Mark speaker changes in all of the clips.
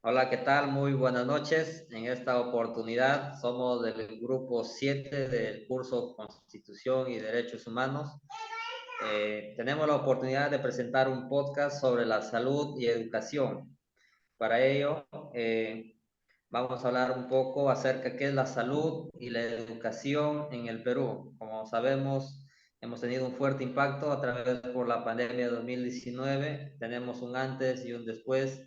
Speaker 1: Hola, ¿qué tal? Muy buenas noches. En esta oportunidad somos del grupo 7 del curso Constitución y Derechos Humanos. Tenemos la oportunidad de presentar un podcast sobre la salud y educación. Para ello, vamos a hablar un poco acerca de qué es la salud y la educación en el Perú. Como sabemos, hemos tenido un fuerte impacto a través por la pandemia de 2019. Tenemos un antes y un después.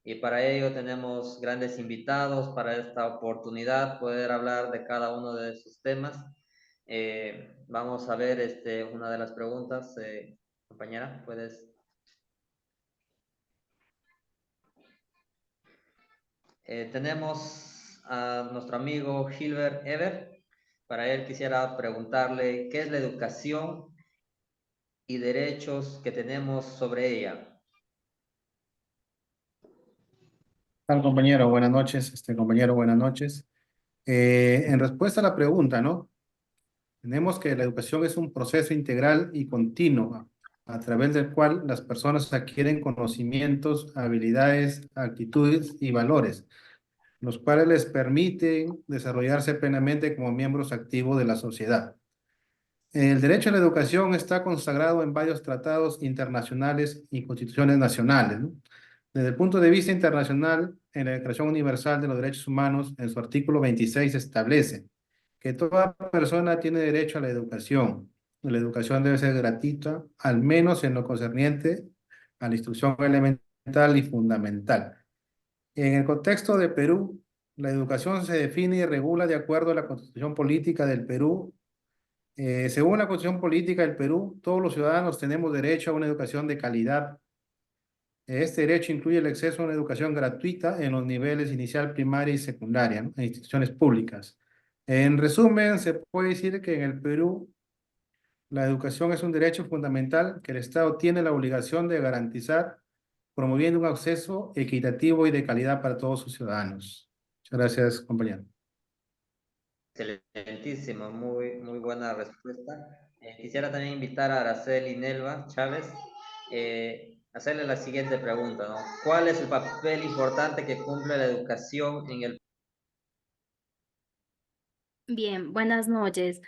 Speaker 1: Y para ello tenemos grandes invitados para esta oportunidad, poder hablar de cada uno de esos temas. Vamos a ver una de las preguntas. Compañera, puedes. Tenemos a nuestro amigo Gilbert Ever. Para él quisiera preguntarle qué es la educación y derechos que tenemos sobre ella.
Speaker 2: Tal compañero, buenas noches. Compañero, buenas noches. En respuesta a la pregunta, ¿no? Tenemos que la educación es un proceso integral y continuo a través del cual las personas adquieren conocimientos, habilidades, actitudes y valores, los cuales les permiten desarrollarse plenamente como miembros activos de la sociedad. El derecho a la educación está consagrado en varios tratados internacionales y constituciones nacionales, ¿no? Desde el punto de vista internacional, en la Declaración Universal de los Derechos Humanos, en su artículo 26, establece que toda persona tiene derecho a la educación. La educación debe ser gratuita, al menos en lo concerniente a la instrucción elemental y fundamental. En el contexto de Perú, la educación se define y regula de acuerdo a la Constitución Política del Perú. Según la Constitución Política del Perú, todos los ciudadanos tenemos derecho a una educación de calidad. Este derecho incluye el acceso a una educación gratuita en los niveles inicial, primaria y secundaria, ¿no? En instituciones públicas. En resumen, se puede decir que en el Perú la educación es un derecho fundamental que el Estado tiene la obligación de garantizar, promoviendo un acceso equitativo y de calidad para todos sus ciudadanos. Muchas gracias, compañero.
Speaker 1: Excelentísimo, muy buena respuesta. Quisiera también invitar a Araceli Nelva Chávez, hacerle la siguiente pregunta, ¿no? ¿Cuál es el papel importante que cumple la educación en el...
Speaker 3: Bien, buenas noches.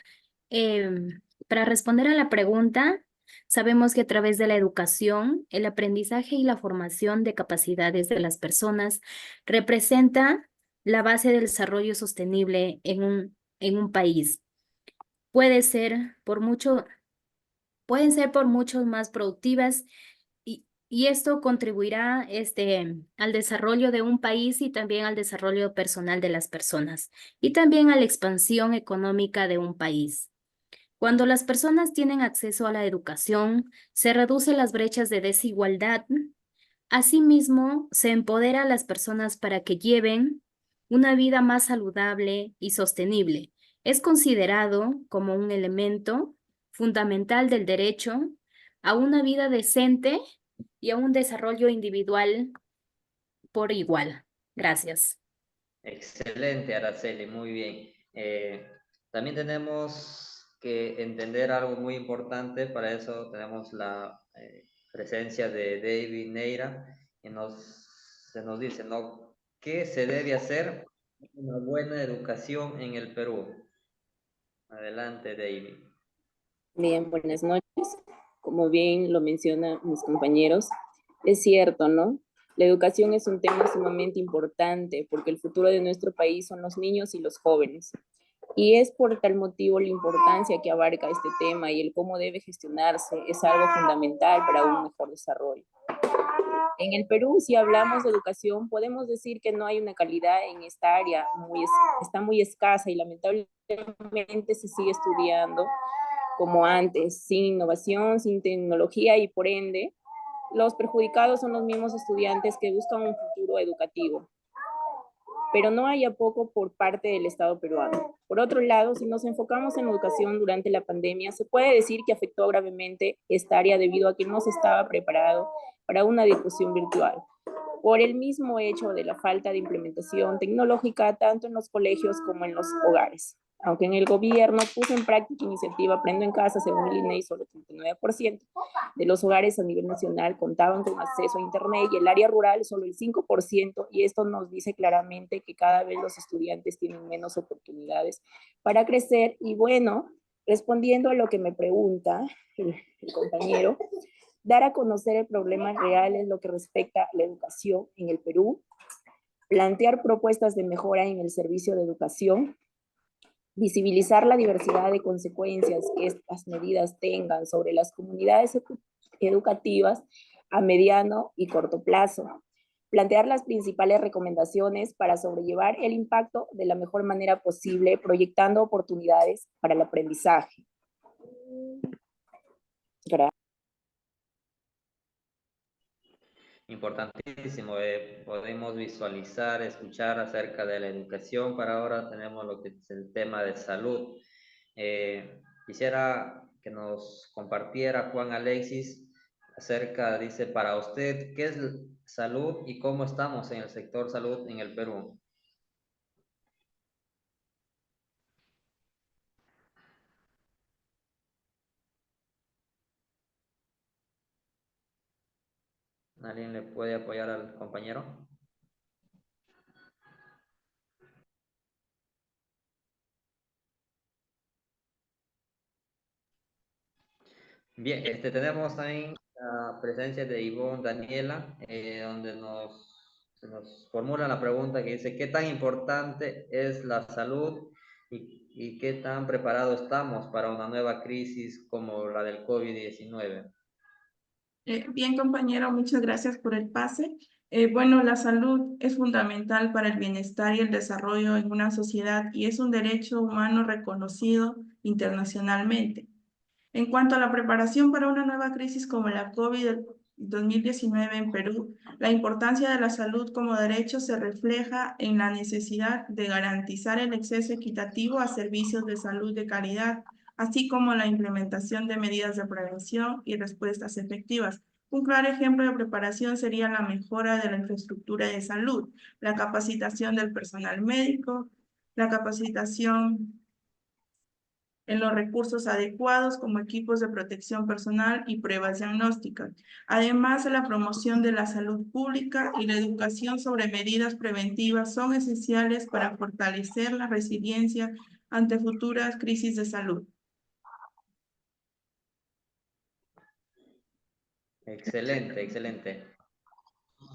Speaker 3: Para responder a la pregunta, sabemos que a través de la educación, el aprendizaje y la formación de capacidades de las personas representa la base del desarrollo sostenible en un país. Puede ser por mucho, pueden ser por mucho más productivas y esto contribuirá al desarrollo de un país y también al desarrollo personal de las personas y también a la expansión económica de un país. Cuando las personas tienen acceso a la educación, se reducen las brechas de desigualdad. Asimismo, se empodera a las personas para que lleven una vida más saludable y sostenible. Es considerado como un elemento fundamental del derecho a una vida decente y a un desarrollo individual por igual. Gracias.
Speaker 1: Excelente, Araceli, muy bien. También tenemos que entender algo muy importante, para eso tenemos la presencia de David Neira, y se nos dice, ¿no? ¿Qué se debe hacer para una buena educación en el Perú? Adelante, David.
Speaker 4: Bien, buenas noches. Como bien lo mencionan mis compañeros, es cierto, ¿no? La educación es un tema sumamente importante porque el futuro de nuestro país son los niños y los jóvenes. Y es por tal motivo la importancia que abarca este tema y el cómo debe gestionarse es algo fundamental para un mejor desarrollo. En el Perú, si hablamos de educación, podemos decir que no hay una calidad en esta área, está muy escasa y lamentablemente se sigue estudiando como antes, sin innovación, sin tecnología y por ende, los perjudicados son los mismos estudiantes que buscan un futuro educativo. Pero no hay apoyo por parte del Estado peruano. Por otro lado, si nos enfocamos en la educación durante la pandemia, se puede decir que afectó gravemente esta área debido a que no se estaba preparado para una difusión virtual, por el mismo hecho de la falta de implementación tecnológica tanto en los colegios como en los hogares. Aunque en el gobierno puso en práctica iniciativa Aprendo en Casa, según el INEI, solo el 39% de los hogares a nivel nacional contaban con acceso a Internet y el área rural solo el 5%, y esto nos dice claramente que cada vez los estudiantes tienen menos oportunidades para crecer. Y bueno, respondiendo a lo que me pregunta el compañero, dar a conocer el problema real en lo que respecta a la educación en el Perú, plantear propuestas de mejora en el servicio de educación, visibilizar la diversidad de consecuencias que estas medidas tengan sobre las comunidades educativas a mediano y corto plazo, plantear las principales recomendaciones para sobrellevar el impacto de la mejor manera posible, proyectando oportunidades para el aprendizaje. Gracias.
Speaker 1: Importantísimo, podemos visualizar, escuchar acerca de la educación. Para ahora tenemos lo que es el tema de salud. Quisiera que nos compartiera Juan Alexis acerca, dice, para usted, ¿qué es salud y cómo estamos en el sector salud en el Perú? ¿Alguien le puede apoyar al compañero? Bien, tenemos también la presencia de Ivonne Daniela, donde se nos formula la pregunta que dice, ¿qué tan importante es la salud y qué tan preparados estamos para una nueva crisis como la del COVID-19?
Speaker 5: Bien, compañero, muchas gracias por el pase. Bueno, la salud es fundamental para el bienestar y el desarrollo en una sociedad y es un derecho humano reconocido internacionalmente. En cuanto a la preparación para una nueva crisis como la COVID-2019 en Perú, la importancia de la salud como derecho se refleja en la necesidad de garantizar el acceso equitativo a servicios de salud de calidad, así como la implementación de medidas de prevención y respuestas efectivas. Un claro ejemplo de preparación sería la mejora de la infraestructura de salud, la capacitación del personal médico, la capacitación en los recursos adecuados como equipos de protección personal y pruebas diagnósticas. Además, la promoción de la salud pública y la educación sobre medidas preventivas son esenciales para fortalecer la resiliencia ante futuras crisis de salud.
Speaker 1: Excelente, excelente.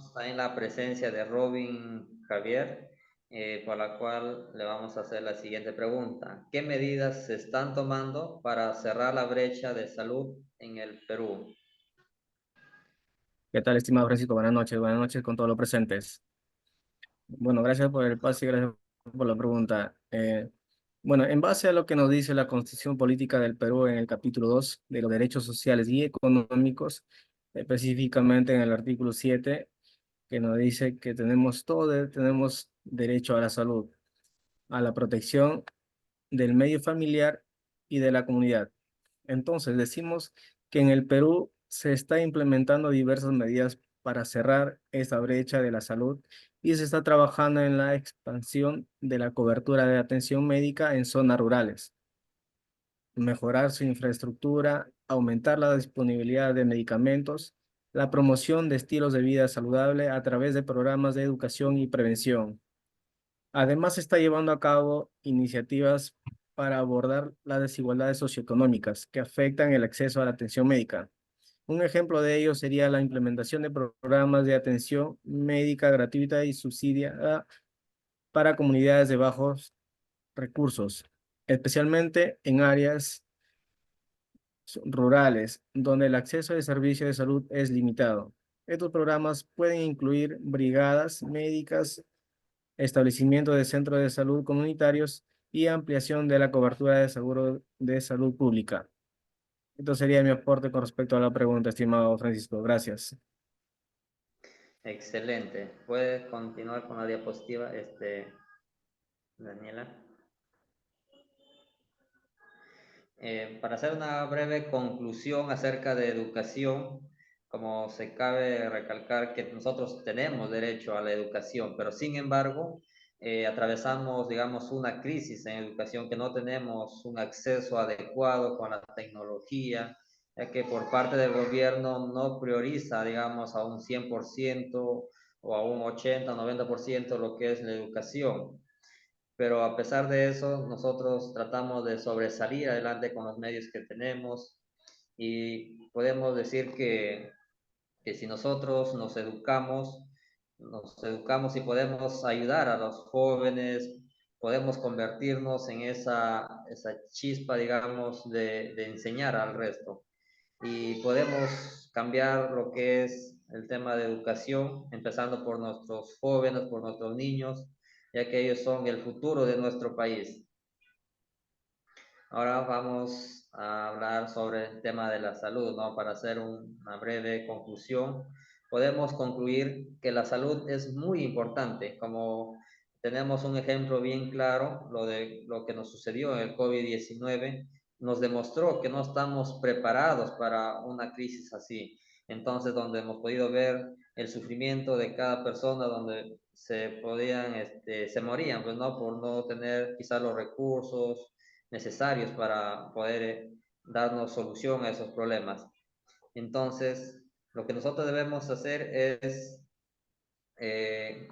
Speaker 1: Está en la presencia de Robin Javier, por la cual le vamos a hacer la siguiente pregunta. ¿Qué medidas se están tomando para cerrar la brecha de salud en el Perú?
Speaker 6: ¿Qué tal, estimado Francisco? Buenas noches con todos los presentes. Bueno, gracias por el pase y gracias por la pregunta. Bueno, en base a lo que nos dice la Constitución Política del Perú en el capítulo 2 de los derechos sociales y económicos, específicamente en el artículo 7, que nos dice que tenemos derecho a la salud, a la protección del medio familiar y de la comunidad. Entonces, decimos que en el Perú se está implementando diversas medidas para cerrar esa brecha de la salud y se está trabajando en la expansión de la cobertura de atención médica en zonas rurales, mejorar su infraestructura, aumentar la disponibilidad de medicamentos, la promoción de estilos de vida saludable a través de programas de educación y prevención. Además, se está llevando a cabo iniciativas para abordar las desigualdades socioeconómicas que afectan el acceso a la atención médica. Un ejemplo de ello sería la implementación de programas de atención médica gratuita y subsidiada para comunidades de bajos recursos, especialmente en áreas rurales, donde el acceso a servicios de salud es limitado. Estos programas pueden incluir brigadas médicas, establecimiento de centros de salud comunitarios y ampliación de la cobertura de seguro de salud pública. Esto sería mi aporte con respecto a la pregunta, estimado Francisco. Gracias.
Speaker 1: Excelente. ¿Puedes continuar con la diapositiva, Daniela? Para hacer una breve conclusión acerca de educación, como se cabe recalcar que nosotros tenemos derecho a la educación, pero sin embargo, atravesamos, digamos, una crisis en educación, que no tenemos un acceso adecuado con la tecnología, ya que por parte del gobierno no prioriza, digamos, a un 100% o a un 80, 90% lo que es la educación. Pero a pesar de eso, nosotros tratamos de sobresalir adelante con los medios que tenemos, y podemos decir que si nosotros nos educamos y podemos ayudar a los jóvenes, podemos convertirnos en esa chispa, digamos, de enseñar al resto. Y podemos cambiar lo que es el tema de educación, empezando por nuestros jóvenes, por nuestros niños, ya que ellos son el futuro de nuestro país. Ahora vamos a hablar sobre el tema de la salud, ¿no? Para hacer una breve conclusión, podemos concluir que la salud es muy importante. Como tenemos un ejemplo bien claro, lo que nos sucedió en el COVID-19, nos demostró que no estamos preparados para una crisis así. Entonces, donde hemos podido ver el sufrimiento de cada persona, donde se morían, pues, ¿no? Por no tener quizás los recursos necesarios para poder darnos solución a esos problemas. Entonces, lo que nosotros debemos hacer es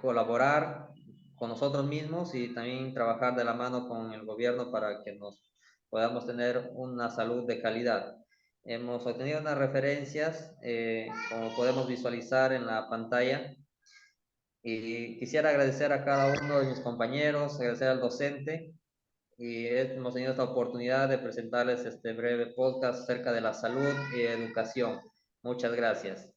Speaker 1: colaborar con nosotros mismos y también trabajar de la mano con el gobierno para que nos podamos tener una salud de calidad. Hemos obtenido unas referencias, como podemos visualizar en la pantalla, y quisiera agradecer a cada uno de mis compañeros, agradecer al docente, y hemos tenido esta oportunidad de presentarles este breve podcast acerca de la salud y educación. Muchas gracias.